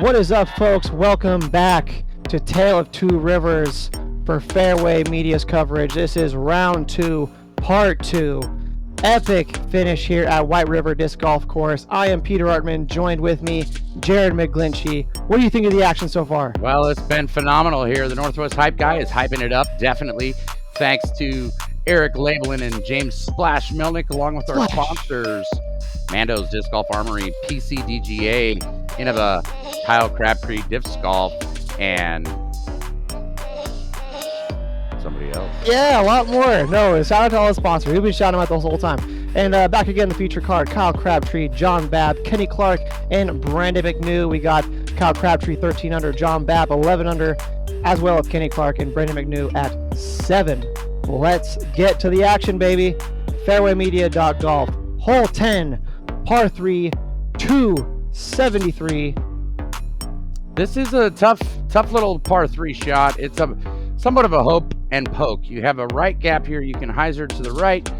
What is up, folks? Welcome back to Tale of Two Rivers for Fairway Media's coverage. This is round 2, part 2. Epic finish here at White River Disc Golf Course. I am Peter Artman, joined with me, Jared McGlinchey. What do you think of the action so far? Well, it's been phenomenal here. The Northwest Hype Guy is hyping it up, definitely. Thanks to Eric Laiblin and James Splash Melnik, along with our sponsors, Mando's Disc Golf Armory, PDGA, Innova, Kyle Crabtree Disc Golf, and somebody else. Yeah, a lot more. No, shout out to all the sponsors. We've been shouting them out the whole time. And back again, the feature card, Kyle Crabtree, John Babb, Kenny Clark, and Brandon McNew. We got Kyle Crabtree 13 under, John Babb 11 under, as well as Kenny Clark and Brandon McNew at 7. Let's get to the action, baby. FairwayMedia.golf. Hole 10, par 3, 273. This is a tough little par 3 shot. It's somewhat of a hope and poke. You have a right gap here. You can hyzer to the right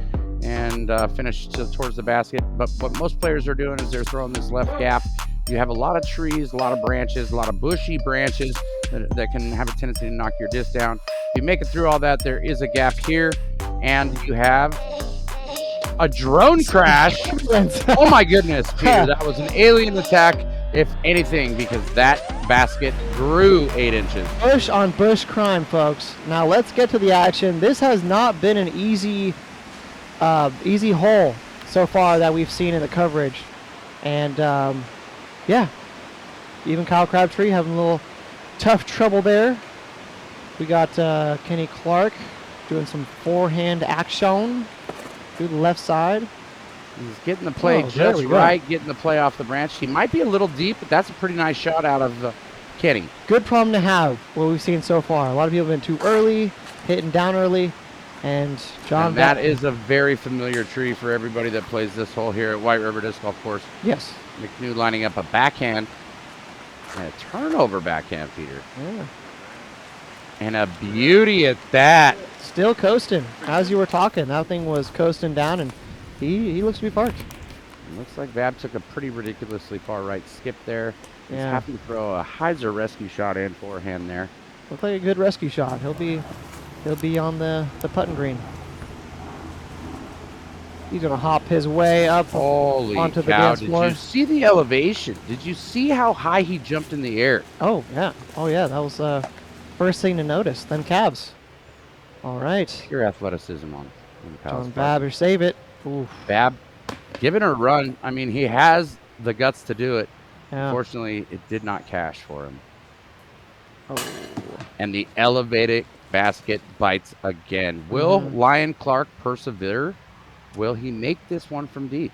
and finish towards the basket. But what most players are doing is they're throwing this left gap. You have a lot of trees, a lot of branches, a lot of bushy branches that can have a tendency to knock your disc down. If you make it through all that, there is a gap here, and you have a drone crash. Oh my goodness, Peter, that was an alien attack, if anything, because that basket grew 8 inches. Bush on bush crime, folks. Now let's get to the action. This has not been an easy hole so far that we've seen in the coverage. And yeah, even Kyle Crabtree having a little tough trouble there. We got Kenny Clark doing some forehand action through the left side. He's getting the play just right, getting the play off the branch. He might be a little deep, but that's a pretty nice shot out of Kenny. Good problem to have, what we've seen so far. A lot of people have been too early, hitting down early, and John... that is a very familiar tree for everybody that plays this hole here at White River Disc Golf Course. Yes. McNew lining up a backhand and a turnover backhand, Peter. Yeah. And a beauty at that. Still coasting. As you were talking, that thing was coasting down, and he looks to be parked. It looks like Babb took a pretty ridiculously far right skip there. He's Yeah. happy to throw a hyzer rescue shot in forehand there. Looked like a good rescue shot. He'll be on the putting green. He's gonna hop his way up onto the dance floor. Did you see the elevation? Did you see how high he jumped in the air? Oh yeah, that was first thing to notice. Then calves. All right. Pure athleticism on John Babb, save it. Oof. Babb, giving her a run. I mean, he has the guts to do it. Yeah. Unfortunately, it did not cash for him. Oh. And the elevated basket bites again. Will Lion Clark persevere? Will he make this one from deep?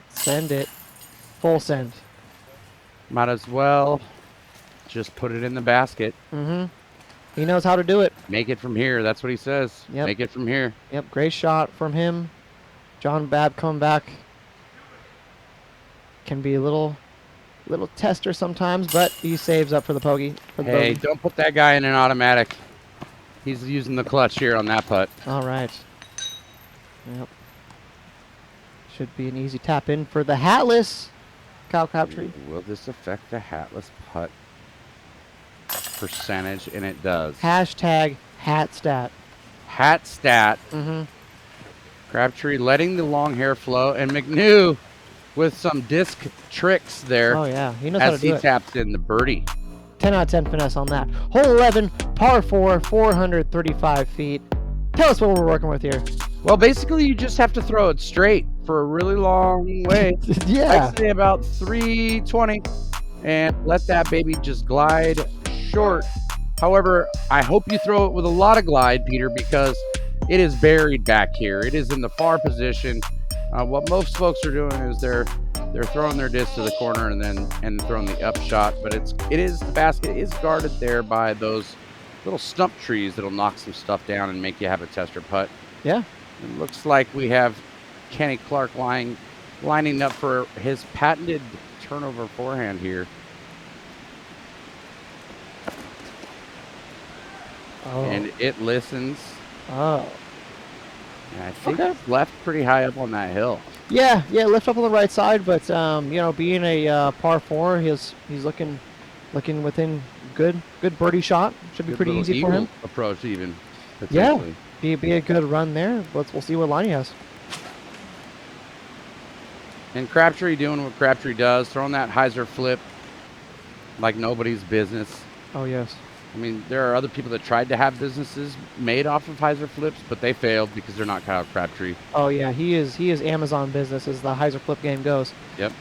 Send it. Full send. Might as well just put it in the basket. He knows how to do it. Make it from here. That's what he says. Yep. Make it from here. Yep, great shot from him. John Babb come back. Can be a little tester sometimes, but he saves up for the bogey. Hey, don't put that guy in an automatic. He's using the clutch here on that putt. All right. Yep. Should be an easy tap in for the hatless Kyle Crabtree. Will this affect the hatless putt percentage? And it does. Hashtag hat stat. Hat stat. Crabtree letting the long hair flow, and McNew with some disc tricks there. Oh yeah, he knows how to do it. As he taps in the birdie. 10 out of 10 finesse on that. Hole 11, par 4, 435 feet. Tell us what we're working with here. Well, basically, you just have to throw it straight for a really long way. Yeah. I'd say about 320, and let that baby just glide short. However, I hope you throw it with a lot of glide, Peter, because it is buried back here. It is in the far position. What most folks are doing is they're throwing their disc to the corner and throwing the upshot, but the basket is guarded there by those little stump trees that'll knock some stuff down and make you have a tester putt. Yeah. It looks like we have Kenny Clark lining up for his patented turnover forehand here. Oh. And it listens. Oh. And I think it's left pretty high up on that hill. Yeah, lift up on the right side, but you know, being a par 4, he's looking within good birdie shot. Should be Good pretty little easy for him. eagle approach even, Yeah, potentially. be a good run there. We'll see what line he has. And Crabtree doing what Crabtree does, throwing that hyzer flip like nobody's business. Oh yes. I mean, there are other people that tried to have businesses made off of hyzer flips, but they failed because they're not Kyle Crabtree. Oh yeah, he is Amazon business as the hyzer flip game goes. Yep.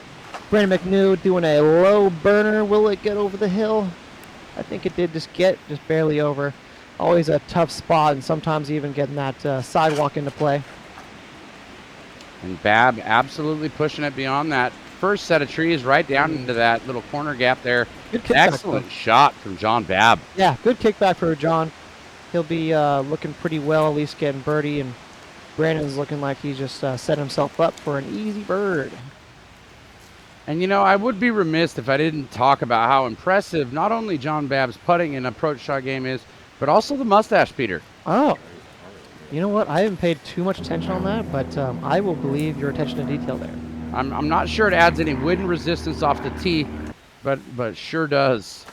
Brandon McNew doing a low burner. Will it get over the hill? I think it did just barely over. Always a tough spot, and sometimes even getting that sidewalk into play. And Babb absolutely pushing it beyond that first set of trees right down into that little corner gap there. Good kickback. Excellent shot from John Babb. Yeah, good kickback for John. He'll be looking pretty well, at least getting birdie, and Brandon's looking like he just set himself up for an easy bird. And you know, I would be remiss if I didn't talk about how impressive not only John Babb's putting and approach shot game is, but also the mustache beater. Oh, you know what? I haven't paid too much attention on that, but I will believe your attention to detail there. I'm not sure it adds any wind resistance off the tee, but sure does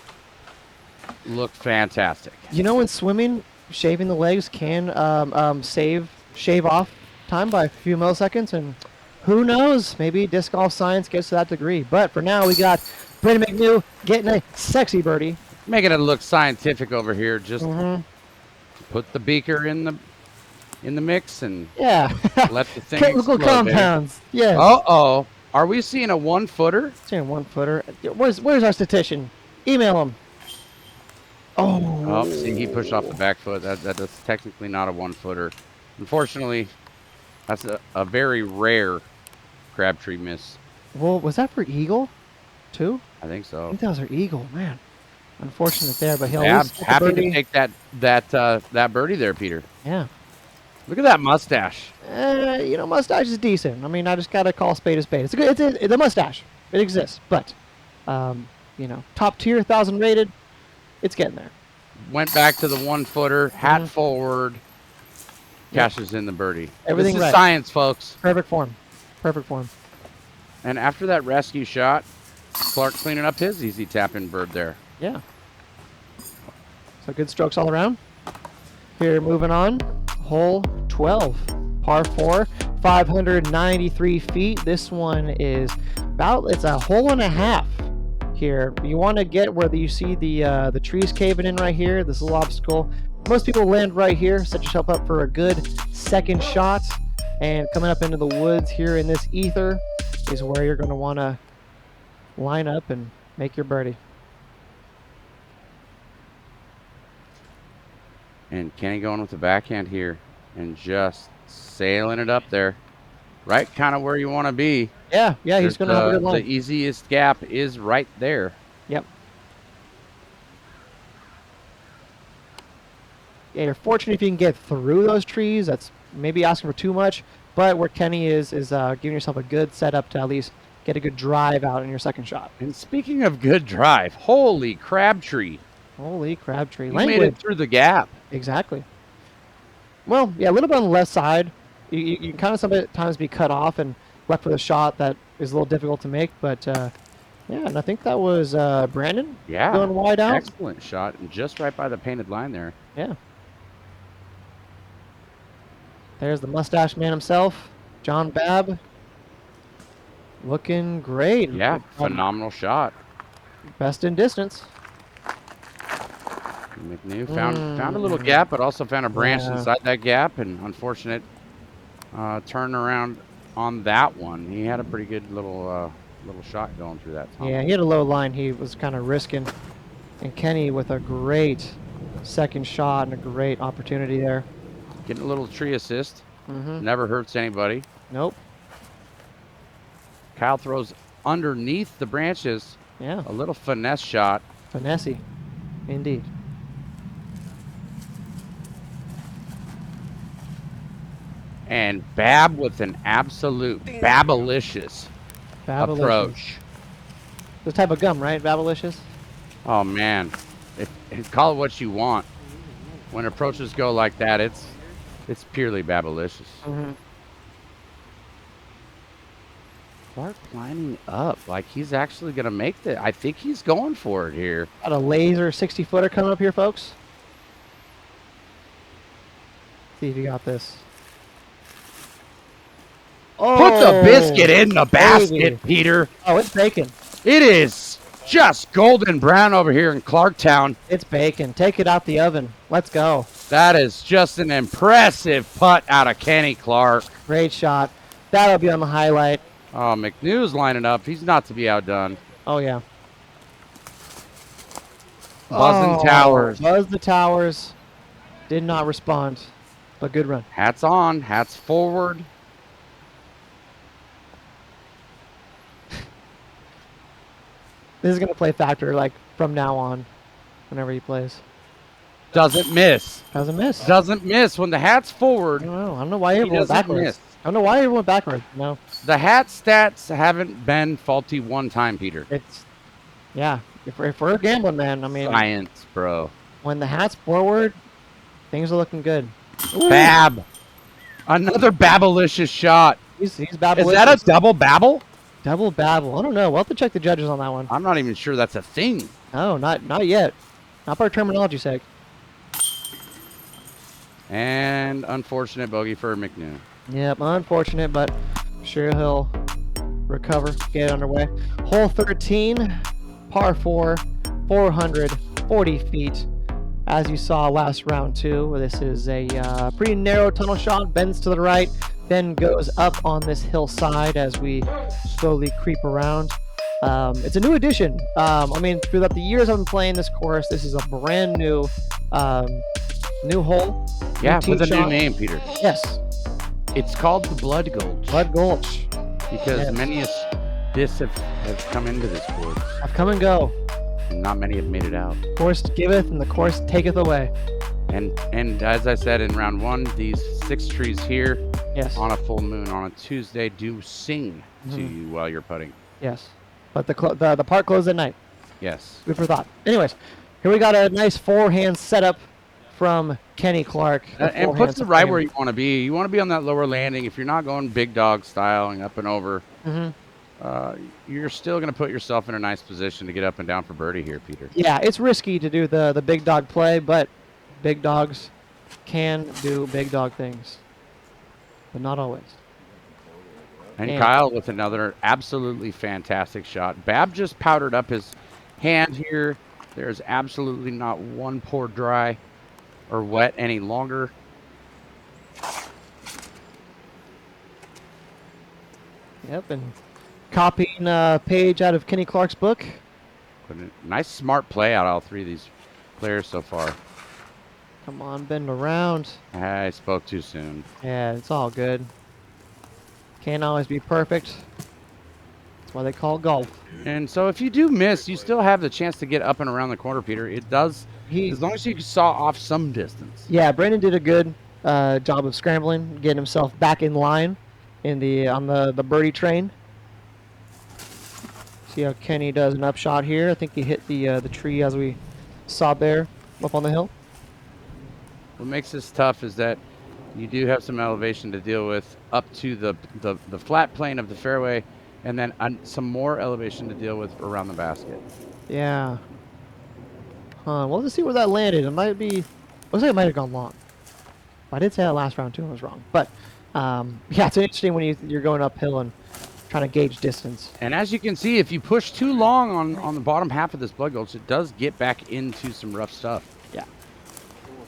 look fantastic. You know, in swimming, shaving the legs can shave off time by a few milliseconds, and who knows? Maybe disc golf science gets to that degree. But for now, we got Brandon McNew getting a sexy birdie. Making it look scientific over here. Just put the beaker in the mix and let the thing chemical explode, compounds. Yeah. Uh-oh. Are we seeing a 1-footer? Seeing 1-footer. Where's our statistician? Email him. Oh, see, he pushed off the back foot. That's technically not a 1-footer. Unfortunately, that's a very rare Crabtree miss. Well, was that for eagle, too? I think so. I think that was our eagle, man. Unfortunate there, but he'll happy to take that birdie there, Peter. Yeah. Look at that mustache. You know, mustache is decent. I mean, I just gotta call a spade a spade. It's a good. It's a mustache. It exists, but you know, top tier, 1,000 rated. It's getting there. Went back to the 1-footer, hat forward, cashes in the birdie. Everything this is right. Science, folks. Perfect form. Perfect form. And after that rescue shot, Clark cleaning up his easy tap-in bird there. Yeah. So good strokes all around. Here, moving on. Hole 12, par 4, 593 feet. This one is it's a hole and a half here. You want to get where you see the trees caving in right here, this little obstacle. Most people land right here. Set yourself up for a good second shot. And coming up into the woods here in this ether is where you're going to want to line up and make your birdie. And Kenny going with the backhand here and just sailing it up there. Right kind of where you want to be. Yeah, he's going to have a good line. The easiest gap is right there. Yep. Yeah, you're fortunate if you can get through those trees. That's maybe asking for too much. But where Kenny is giving yourself a good setup to at least get a good drive out in your second shot. And speaking of good drive, holy Crabtree. Holy Crabtree. You made it through the gap. Exactly. Well, yeah, a little bit on the left side. You kind of sometimes be cut off and left with a shot that is a little difficult to make. But, yeah, and I think that was Brandon going wide out. Excellent shot, and just right by the painted line there. Yeah. There's the mustache man himself, John Babb. Looking great. Yeah, phenomenal shot. Best in distance. McNew found a little gap, but also found a branch inside that gap, and unfortunate turn around on that one. He had a pretty good little shot going through that tunnel. Yeah, he had a low line. He was kind of risking. And Kenny with a great second shot and a great opportunity there. Getting a little tree assist. Never hurts anybody. Nope. Kyle throws underneath the branches. Yeah. A little finesse shot. Finesse, indeed. And Babb with an absolute Babbalicious approach. This type of gum, right? Babbalicious? Oh, man. Call it what you want. When approaches go like that, it's purely Babbalicious. Clark lining up like he's actually going to make the. I think he's going for it here. Got a laser 60-footer coming up here, folks. See if you got this. Oh, put the biscuit in the basket, baby. Peter. Oh, it's bacon. It is just golden brown over here in Clarktown. It's bacon. Take it out the oven. Let's go. That is just an impressive putt out of Kenny Clark. Great shot. That'll be on the highlight. Oh, McNew's lining up. He's not to be outdone. Oh, yeah. Buzzing towers. Buzz the towers. Did not respond, but good run. Hats on, hats forward. This is going to play factor, like, from now on, whenever he plays. Doesn't miss. Doesn't miss. Doesn't miss when the hat's I forward. don't know. I don't know why everyone went doesn't backwards. miss. I don't know why everyone went backwards. No. The hat stats haven't been faulty one time, Peter. It's, yeah. If we're gambling, man, I mean, Science, bro. when the hat's forward, things are looking good. Babb. Another babblicious shot. He's babblicious. Is that a double babble? Double babble? I don't know. We'll have to check the judges on that one. I'm not even sure that's a thing. No, not yet. Not for our terminology's sake. And unfortunate bogey for McNew. Yep, unfortunate, but I'm sure he'll recover, get underway. Hole 13, par 4, 440 feet. As you saw last round two, this is a pretty narrow tunnel shot, bends to the right, then goes up on this hillside as we slowly creep around. It's a new addition. I mean, throughout the years I've been playing this course, this is a brand new new hole. Yeah, new with a tee shot. new name, Peter. Yes, It's called the Blood Gulch. Blood Gulch. Because Yes. many discs have come into this course. I've come and go. And not many have made it out. Course giveth and the course taketh away. And as I said in round one, these 6 trees here Yes. on a full moon on a Tuesday do sing to Mhm. you while you're putting. Yes. But the park closed at night. Yes. Good for thought. Anyways, here we got a nice forehand setup from Kenny Clark. The And forehand puts it right supreme. where you want to be. You want to be on that lower landing. If you're not going big dog style and up and over, Mhm. you're still going to put yourself in a nice position to get up and down for birdie here, Peter. Yeah, it's risky to do the big dog play, but big dogs can do big dog things. But not always. And Yeah. Kyle with another absolutely fantastic shot. Babb just powdered up his hand here. There's absolutely not one pore dry or wet any longer. Yep, and copying a page out of Kenny Clark's book. But a nice smart play out of all 3 of these players so far. Come on, bend around. I spoke too soon. Yeah, it's all good. Can't always be perfect. That's why they call it golf. And so if you do miss, you still have the chance to get up and around the corner, Peter. It does, as long as you saw off some distance. Yeah, Brandon did a good job of scrambling, getting himself back in line in on the birdie train. See how Kenny does an upshot here. I think he hit the tree as we saw there up on the hill. What makes this tough is that you do have some elevation to deal with up to the flat plane of the fairway, and then some more elevation to deal with around the basket. Yeah. Well, let's see where that landed. It might be. Looks like it might have gone long. I did say that last round too. I was wrong. But yeah, it's interesting when you're going uphill and trying to gauge distance. And as you can see, if you push too long on the bottom half of this Blood Gulch, it does get back into some rough stuff. Yeah.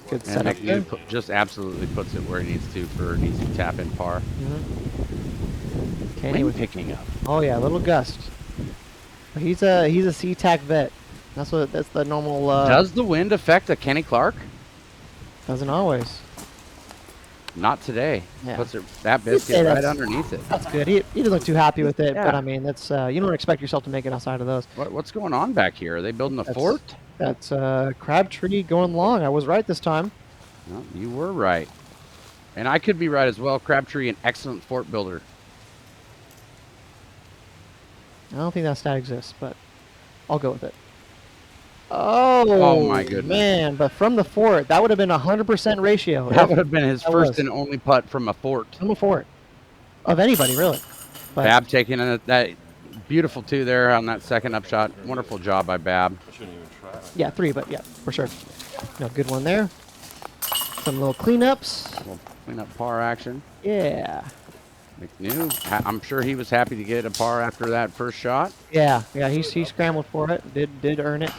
Good And setup there. McNew just absolutely puts it where he needs to for an easy tap in par. Kenny Wind with picking up. Oh yeah, little gust. He's a SeaTac vet. That's the normal. Does the wind affect a Kenny Clark? Doesn't always. Not today. Yeah. Puts that say biscuit right that's- underneath it. That's good. He doesn't look too happy with it, but Yeah. I mean that's you don't expect yourself to make it outside of those. What's going on back here? Are they building a That's- fort? That's Crabtree going long. I was right this time. No, you were right. And I could be right as well. Crabtree, an excellent fort builder. I don't think that stat exists, but I'll go with it. Oh, my goodness. Man, but from the fort, that would have been a 100% ratio. That would have been his That first was. and only putt from a fort. From a fort. Of anybody, really. But Babb taking that beautiful 2 there on that second upshot. Wonderful job by Babb. yeah, 3, but yeah, for sure. No, good one there. Some little cleanups. Little cleanup par action. Yeah. McNew, I'm sure he was happy to get a par after that first shot. Yeah, he scrambled for it. Did earn it.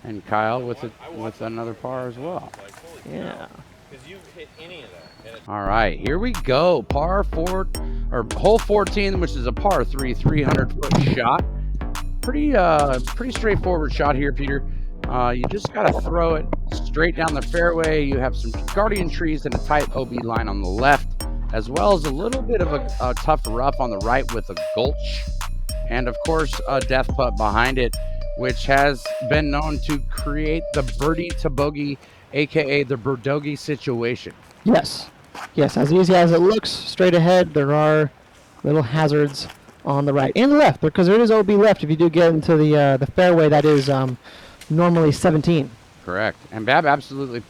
And Kyle with another par as well. Yeah. All right, here we go. Par 4 or hole 14, which is a par 3, 300-foot shot. Pretty straightforward shot here, Peter. You just got to throw it straight down the fairway. You have some guardian trees and a tight OB line on the left, as well as a little bit of a tough rough on the right with a gulch, and of course a death putt behind it, which has been known to create the birdie to bogey, aka the birdogey situation. Yes. Yes, as easy as it looks, straight ahead, there are little hazards on the right and the left, because there is OB left if you do get into the fairway that is normally 17. Correct. And Babb absolutely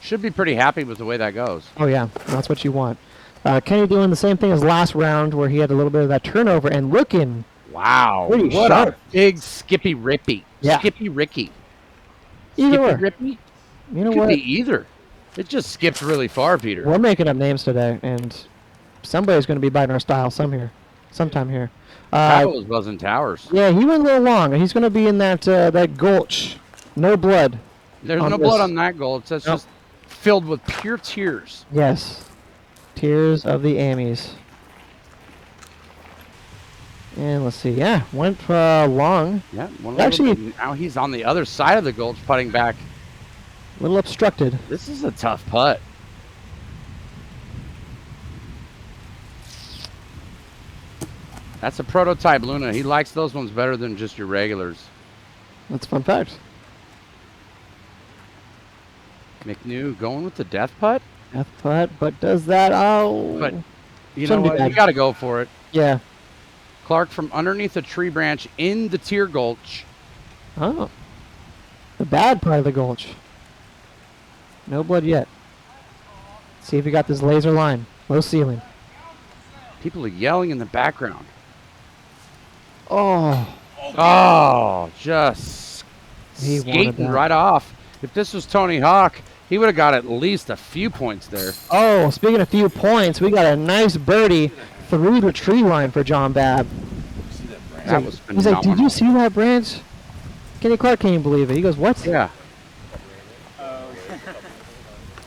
should be pretty happy with the way that goes. Oh yeah, that's what you want. Kenny doing the same thing as last round where he had a little bit of that turnover and looking. Wow. Pretty What sharp. a big Skippy Rippy. Yeah. Skippy Ricky. Either Skippy or. Rippy? You know Could what? be either. It just skipped really far, Peter. We're making up names today, and somebody's going to be biting our style sometime here. That was Buzzing Towers. Yeah, he went a little long. He's going to be in that gulch. No blood. There's on no this. blood on that gulch. That's Nope. just filled with pure tears. Yes. Tears of the Ammies. And let's see. Yeah, went long. Yeah. Actually- Now he's on the other side of the gulch putting back. A little obstructed. This is a tough putt. That's a prototype Luna. He likes those ones better than just your regulars. That's a fun fact. McNew going with the death putt? Death putt, but does that... Oh. But you Shouldn't know be what? bad. You got to go for it. Yeah. Clark from underneath a tree branch in the tier gulch. Oh. The bad part of the gulch. No blood yet. See if we got this laser line. Low ceiling. People are yelling in the background. Oh. Oh, just He wanted skating that. right off. If this was Tony Hawk, he would have got at least a few points there. Oh, speaking of few points, we got a nice birdie through the tree line for John Babb. That was He's like, did phenomenal. you see that branch? Kenny Clark can't even believe it. He goes, what? Yeah.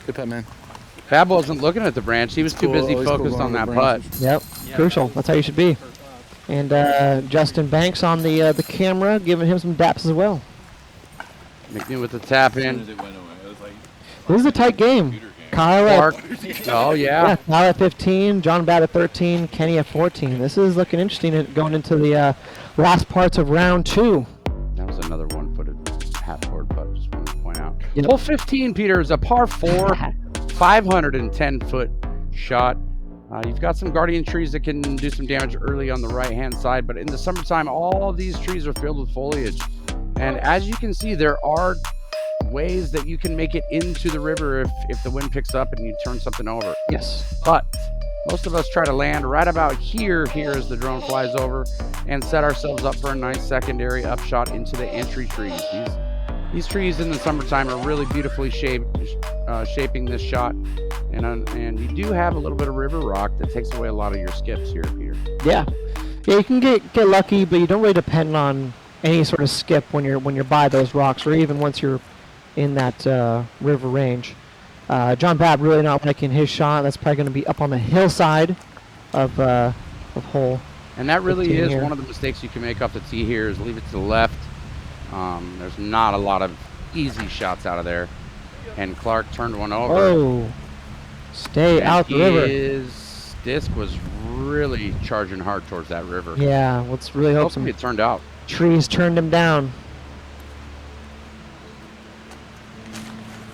Good putt, man. Babb wasn't looking at the branch. He was too busy Always cool focused going on with that putt. branches. Yep. Crucial. That's how you should be. And Justin Banks on the camera, giving him some daps as well. McNew with the tap in. This is a tight game. Kyle Clark. at, Oh, yeah, yeah. Kyle at 15, John Babb at 13, Kenny at 14. This is looking interesting going into the last parts of round 2. That was another one-footed half-board putt, just wanted to point out. Yep. Hole 15, Peter, is a par 4, 510-foot shot. You've got some guardian trees that can do some damage early on the right-hand side, but in the summertime, all of these trees are filled with foliage. And as you can see, there are ways that you can make it into the river if the wind picks up and you turn something over. Yes. But most of us try to land right about here as the drone flies over and set ourselves up for a nice secondary upshot into the entry trees. These trees in the summertime are really beautifully shaping this shot. And you do have a little bit of river rock that takes away a lot of your skips here, Peter. Yeah. Yeah, you can get lucky, but you don't really depend on any sort of skip when you're by those rocks, or even once you're in that river range. John Babb really not liking his shot. That's probably going to be up on the hillside of hole. And that really 15 is here. one of the mistakes you can make off the tee here is leave it to the left. There's not a lot of easy shots out of there. And Clark turned one over. Oh, stay out the river. His disc was really charging hard towards that river. Yeah, let's really hope some Hopefully it turned out. trees turned him down.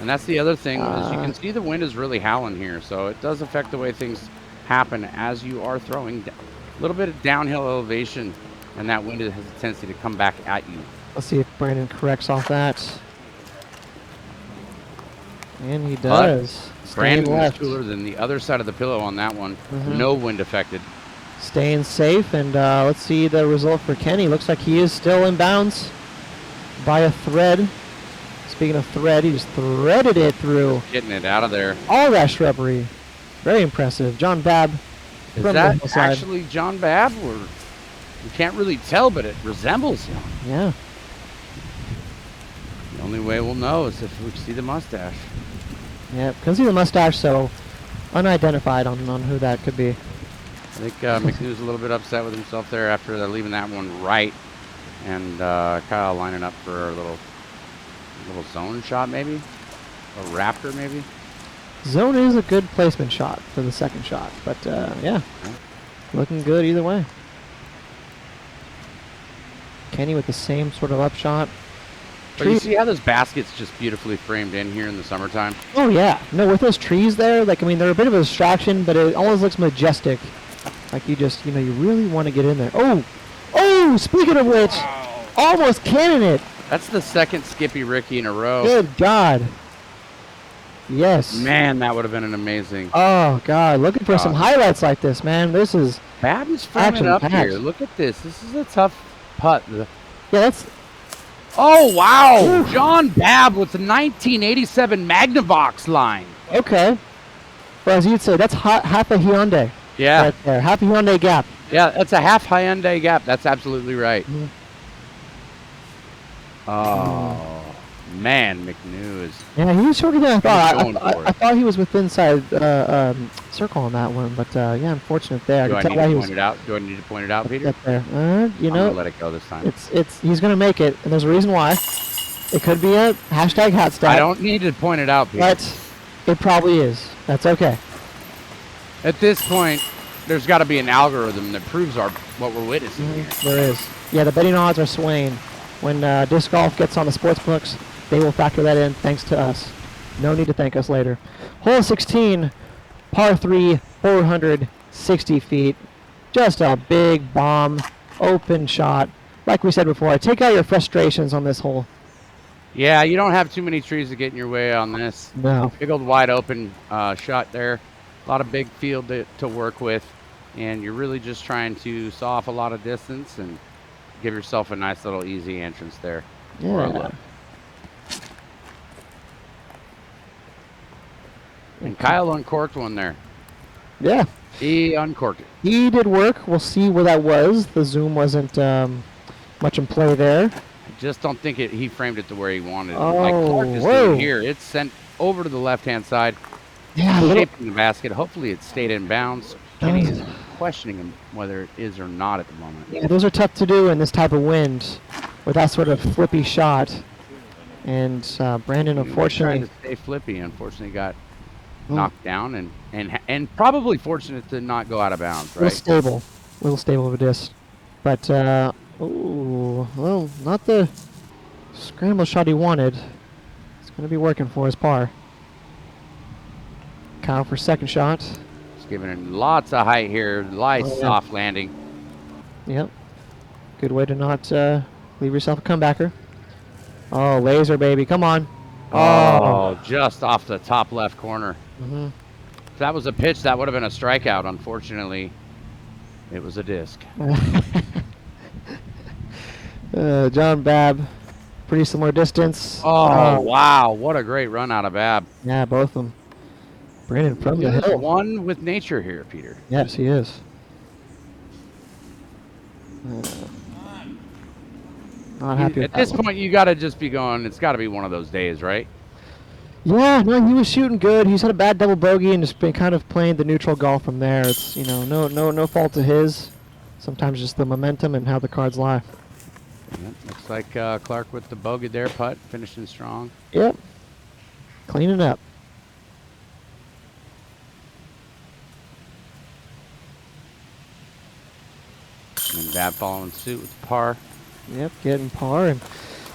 And that's the other thing is you can see the wind is really howling here, so it does affect the way things happen as you are throwing a little bit of downhill elevation, and that wind has a tendency to come back at you. Let's see if Brandon corrects off that. And he does. Staying Brandon was left. cooler than the other side of the pillow on that one. Mhm. No wind affected. Staying safe, and let's see the result for Kenny. Looks like he is still in bounds by a thread. Speaking of thread, he just threaded it through. Getting it out of there. All that shrubbery. Very impressive. John Babb. Is from that the hillside. actually John Babb? Or you can't really tell, but it resembles him. Yeah. The only way we'll know is if we see the mustache. Yeah, couldn't see the mustache, so unidentified on who that could be. I think McNew's a little bit upset with himself there after they're leaving that one right. And Kyle lining up for a little zone shot, maybe? A raptor, maybe? Zone is a good placement shot for the second shot, but yeah, looking good either way. Kenny with the same sort of upshot. But you see how those baskets just beautifully framed in here in the summertime? Oh yeah, no, with those trees there, like, I mean, they're a bit of a distraction, but it always looks majestic. Like you just, you know, you really want to get in there. Oh, speaking of which, almost cannon it. That's the second Skippy Ricky in a row. Good God. Yes. Man, that would have been an amazing. Oh God, looking for some highlights like this, man. This is Babb is framing up action-packed. here. Look at this. This is a tough putt. Yeah, that's. Oh wow, Ooh. John Babb with the 1987 Magnavox line. Okay. Well, as you'd say, that's half a Hyundai. Yeah. Right there. Half a Hyundai gap. Yeah, that's a half Hyundai gap. That's absolutely right. Mm. Oh, man, McNew is. Yeah, he was shorter than I thought. I thought he was within side circle on that one, but yeah, unfortunate there. Do I need to point it out? Do I need to point it out, Peter? Get there. You know, I'm gonna let it go this time. He's gonna make it, and there's a reason why. It could be a hashtag hat stat. I don't need to point it out, Peter. But it probably is. That's okay. At this point, there's got to be an algorithm that proves what we're witnessing here. There is. Yeah, the betting odds are swaying. When disc golf gets on the sports books, they will factor that in thanks to us. No need to thank us later. Hole 16, par 3, 460 feet. Just a big bomb, open shot. Like we said before, take out your frustrations on this hole. Yeah, you don't have too many trees to get in your way on this. No. Big old wide open shot there. A lot of big field to work with. And you're really just trying to saw off a lot of distance and give yourself a nice little easy entrance there. Yeah. And Kyle uncorked one there. Yeah. He uncorked it. He did work. We'll see where that was. The zoom wasn't much in play there. I just don't think he framed it to where he wanted it. Oh, like Clark is doing here. It's sent over to the left-hand side. Yeah, Shaping the basket. Hopefully it stayed in bounds. Kenny is questioning him whether it is or not at the moment. Yeah, those are tough to do in this type of wind with that sort of flippy shot. And Brandon, unfortunately, trying to stay flippy, unfortunately got knocked down and probably fortunate to not go out of bounds. Right? A little stable of a disc. But well, not the scramble shot he wanted. It's going to be working for his par. Kyle for second shot. He's giving it lots of height here. Nice soft landing. Yep. Good way to not leave yourself a comebacker. Oh, laser, baby. Come on. Oh, just off the top left corner. Mm-hmm. If that was a pitch, that would have been a strikeout. Unfortunately, it was a disc. John Babb, pretty similar distance. Oh, wow. What a great run out of Babb. Yeah, both of them. Brandon from the hill. One with nature here, Peter. Yes, he is. Not happy with At this point, you got to just be going, it's got to be one of those days, right? Yeah, no, he was shooting good. He's had a bad double bogey and just been kind of playing the neutral golf from there. It's, you know, no fault of his. Sometimes just the momentum and how the cards lie. Yep, looks like Clark with the bogey there, putt, finishing strong. Yep. Cleaning up. And Babb following suit with par. Yep, getting par. And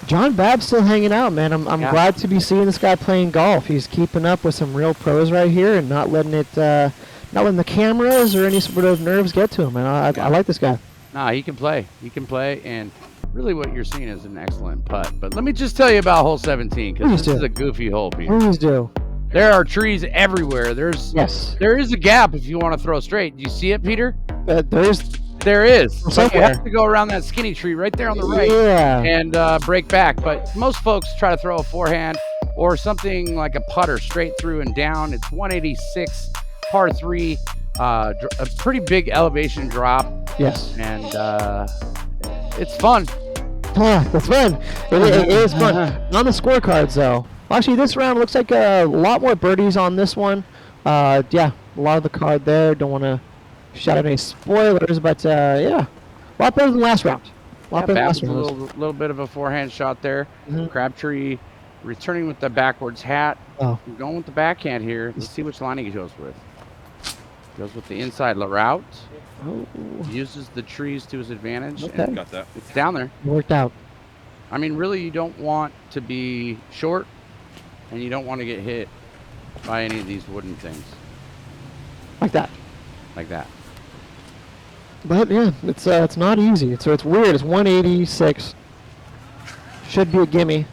John Babb still hanging out, man. I'm glad to be seeing this guy playing golf. He's keeping up with some real pros right here and not letting it, not letting the cameras or any sort of nerves get to him. And I like this guy. Nah, he can play. He can play, and really what you're seeing is an excellent putt. But let me just tell you about hole 17, because this is a goofy hole, Peter. Please do. There are trees everywhere. There is a gap if you want to throw straight. Do you see it, Peter? There is. But you somewhere. have to go around that skinny tree right there on the right and break back. But most folks try to throw a forehand or something like a putter straight through and down. It's 186, par 3, a pretty big elevation drop. Yes. And it's fun. That's fun. It is fun. On the scorecards, though. Actually, this round looks like a lot more birdies on this one. Yeah, a lot of the card there. Don't want to shout out any spoilers, but yeah, a lot better than last round. A lot better than last round. A little bit of a forehand shot there. Crabtree returning with the backwards hat. Going with the backhand here. Let's see which line he goes with. Goes with the inside route. Uses the trees to his advantage. Okay. And got that. It's down there. It worked out. I mean, really, you don't want to be short, and you don't want to get hit by any of these wooden things. Like that. Like that. But yeah, it's not easy. It's weird. It's 186. Should be a gimme,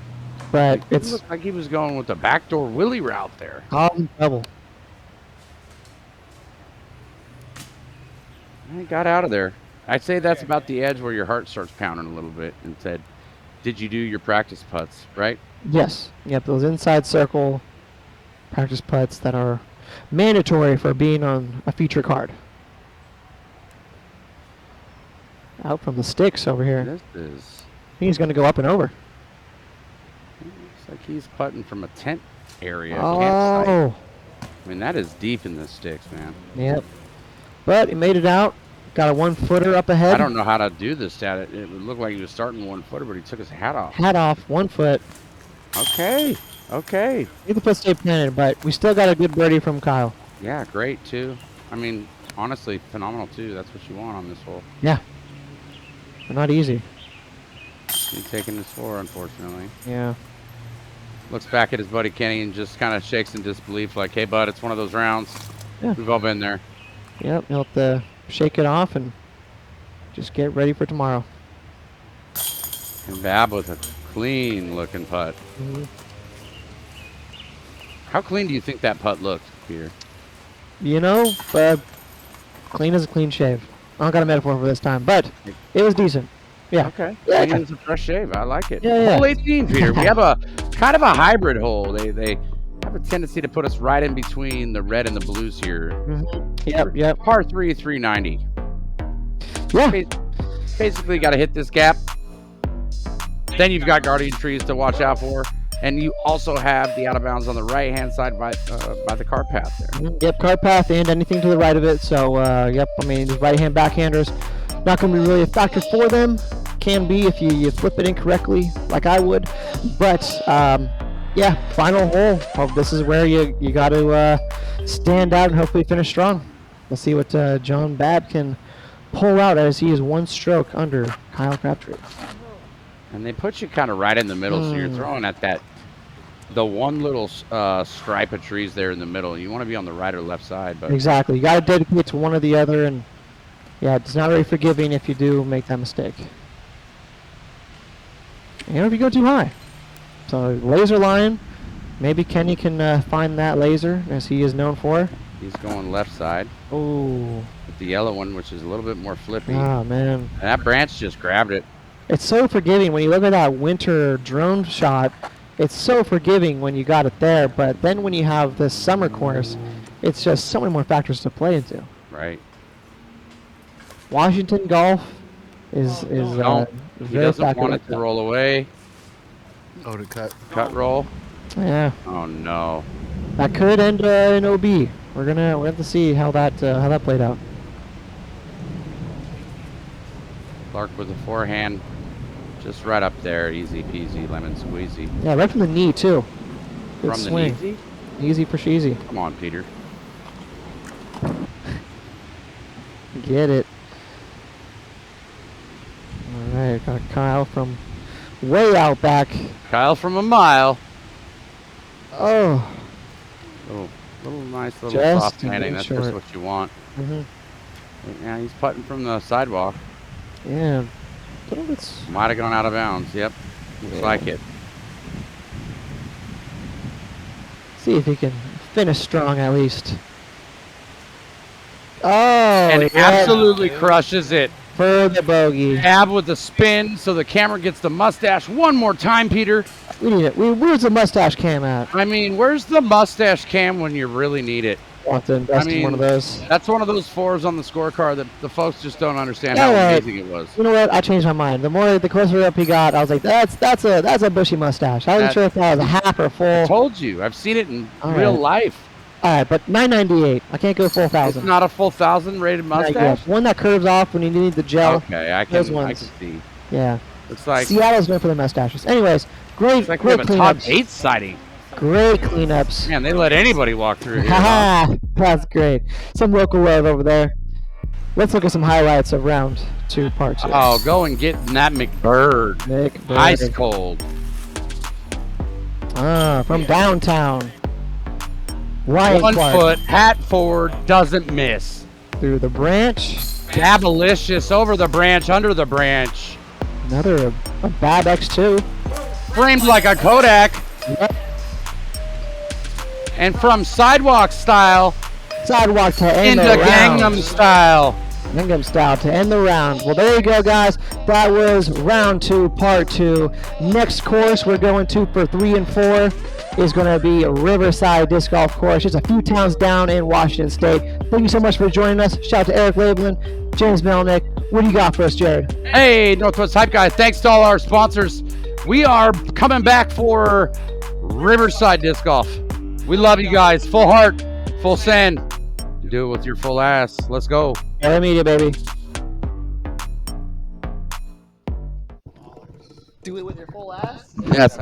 but It looked like he was going with the backdoor Willie route there. double. He got out of there. I'd say that's about the edge where your heart starts pounding a little bit and said, did you do your practice putts, right? Yes. Yep, those inside circle practice putts that are mandatory for being on a feature card. Out from the sticks over here. This is... I think he's going to go up and over. Looks like he's putting from a tent area. Oh. Campsite. I mean, that is deep in the sticks, man. Yep. But he made it out. Got a 1-footer up ahead. I don't know how to do this stat. It would look like he was starting 1-footer, but he took his hat off. Hat off, 1 foot. Okay. Okay. The foot stayed planted, but we still got a good birdie from Kyle. Yeah, great, too. I mean, honestly, phenomenal, too. That's what you want on this hole. Yeah. But not easy. He's taking this 4, unfortunately. Yeah. Looks back at his buddy Kenny and just kind of shakes in disbelief like, hey, bud, it's one of those rounds. Yeah. We've all been there. Yep, he'll have to shake it off and just get ready for tomorrow. And Babb with a clean-looking putt. How clean do you think that putt looked, Peter? You know, clean as a clean shave. I don't got a metaphor for this time, but it was decent. Yeah. Okay. Yeah. Clean as a fresh shave. I like it. Yeah, yeah. Hole 18, Peter. We have a kind of a hybrid hole. They have a tendency to put us right in between the red and the blues here. Yep. Par 3, 390. Yeah. Basically, got to hit this gap. Then you've got guardian trees to watch out for. And you also have the out of bounds on the right-hand side by the cart path there. Yep, cart path and anything to the right of it. So, yep, I mean, the right-hand backhanders, not going to be really a factor for them. Can be if you flip it incorrectly, like I would. But, yeah, final hole. Oh, this is where you got to stand out and hopefully finish strong. We'll see what John Babb can pull out as he is 1 stroke under Kyle Crabtree. And they put you kind of right in the middle, so you're throwing at the one little stripe of trees there in the middle. You want to be on the right or left side. But Exactly. You got to dedicate to one or the other, and yeah, it's not very forgiving if you do make that mistake. And if you go too high. So laser line, maybe Kenny can find that laser as he is known for. He's going left side. Oh. With the yellow one, which is a little bit more flippy. Ah, man. And that branch just grabbed it. It's so forgiving when you look at that winter drone shot. It's so forgiving when you got it there, but then when you have this summer course, it's just so many more factors to play into. Right. Washington golf is He very doesn't want it to roll away. Oh, to cut. Cut roll. Yeah. Oh no. That could end in OB. We're have to see how that played out. Clark with a forehand, just right up there, easy peasy, lemon squeezy. Yeah, right from the knee too. Good From swing. the knee? Easy for sheezy. Come on, Peter. Get it. All right, got Kyle from way out back. Kyle from a mile. Oh. Little nice little Just soft landing. That's just short. what you want. Mhm. Yeah, he's putting from the sidewalk. Yeah. Little bit. Might have gone out of bounds. Yep. Looks like it. See if he can finish strong at least. Oh, and yeah. absolutely crushes it. For the bogey. Babb with the spin, so the camera gets the mustache one more time, Peter. We need it. Where's the mustache cam at? I mean, where's the mustache cam when you really need it? Want to invest in one of those. That's one of those 4s on the scorecard that the folks just don't understand how amazing it was. You know what? I changed my mind. The closer up he got, I was like, that's a bushy mustache. I wasn't sure if that was a half or full. I told you. I've seen it in real life. All right, but 998. I can't go full 1,000. It's not a full 1,000 rated mustache? One that curves off when you need the gel. Okay, I can see. Yeah. Looks like Seattle's known for the mustaches. Anyways, great we have a top 8 sighting. Great cleanups. Man, they let anybody walk through here. Haha, that's great. Some local love over there. Let's look at some highlights of round 2, part 2. Oh, go and get that McBird. Ice cold. From downtown. Ryan 1 Clark. foot, hat forward, doesn't miss. Through the branch. Dabalicious over the branch, under the branch. Another a Babb X2. Framed like a Kodak. Yep. And from sidewalk style Sidewalk to end into the round. Gangnam style. Gangnam style to end the round. Well, there you go, guys. That was round 2, part 2. Next course we're going to for 3 and 4 is going to be Riverside Disc Golf Course. Just a few towns down in Washington State. Thank you so much for joining us. Shout out to Eric Laiblin, James Melnik. What do you got for us, Jared? Hey, Northwest Hype Guy. Thanks to all our sponsors. We are coming back for Riverside Disc Golf. We love you guys. Full heart, full send. Do it with your full ass. Let's go. FAIRWAYMEDIA, baby. Do it with your full ass? Yes.